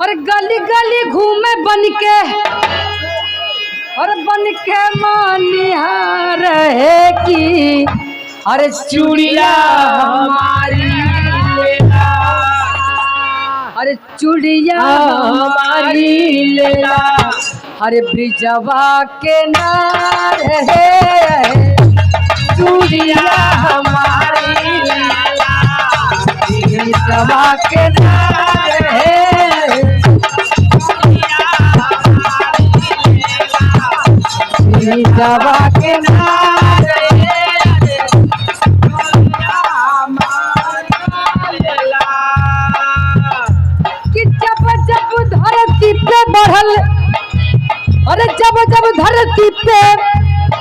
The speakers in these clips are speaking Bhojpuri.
और गली गली घूमे बन के और बन के मानिहार है कि अरे चूड़िया हमारी लेला, अरे चूड़िया हमारी लेला, अरे ब्रिजवा के नार है चूड़िया हमारी लेला, ब्रिजवा के नार है ब्रिजवा के नार कि जब जब धरती पे बढ़ल, अरे जब जब धरती पे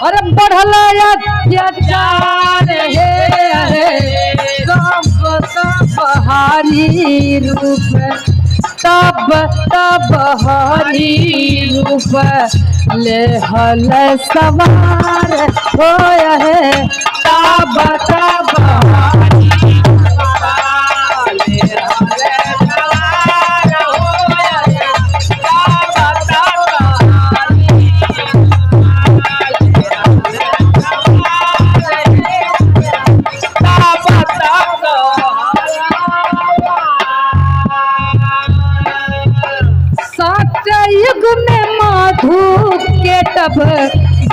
अरे बढ़ल अत्याचार है, तब हरी रूप तब हरी रूप ले हल सवार हो है, तब हरी युग में माधु के तब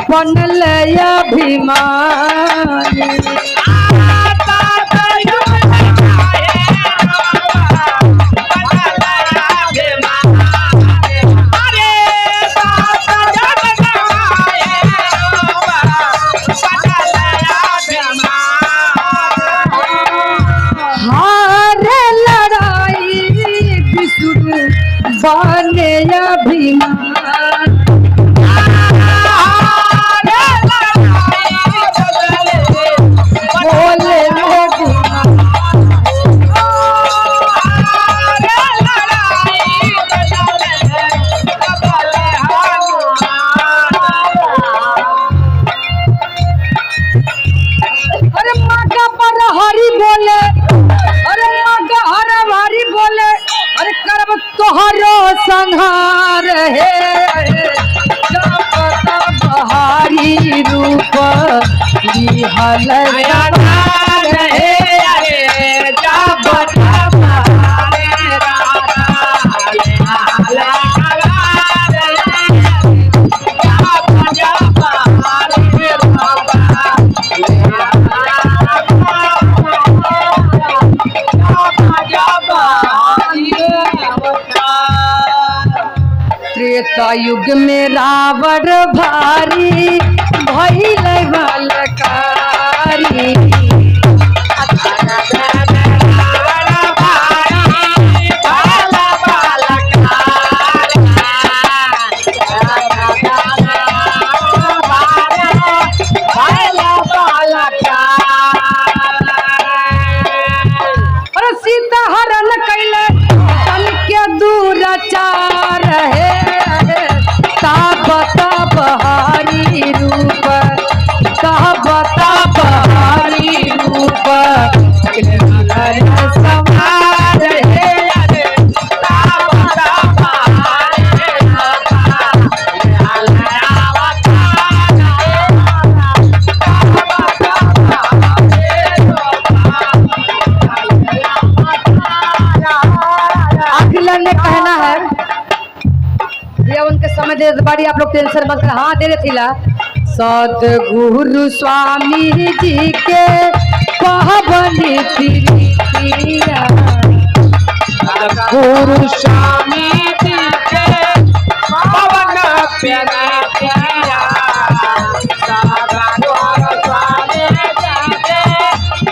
बनल अभिमानी, हारे लड़ाई विष्णु बने अभिमान, बोले लोग अरे मागा पर हरी बोले, अरे मागा हर हरी बोले, अरे करब तोहरो संहार है, बहारी रूप हल त्रेता युग में रावण भारी भइल बलकारी, और सीता हरण कैले तन के दूराचार है, तब हरी रूप सवार है, अखिला ने कहना है ये उनके समय दे बाड़ी, आप लोग टेंशन मत कर। हाँ दे थिला सदगुरु स्वामी जी के पावनी प्रीतिया, गुरु स्वामी जी के पावन प्रीतिया, सदगुरु स्वामी जी के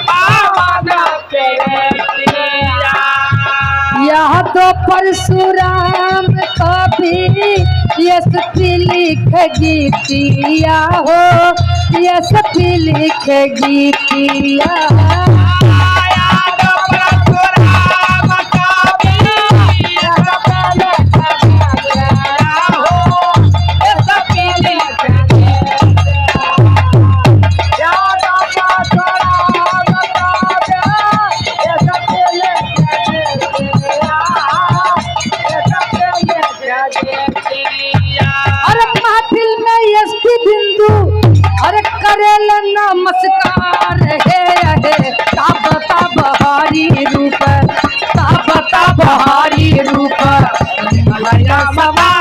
पावन प्रीतिया, यह तो परशुराम कभी यस लिख गीतिया हो, यस लिख गीतिया, अरे करेल नमस्कार हे तब तब हरि रूप तब तब हरि रूप भैया सवा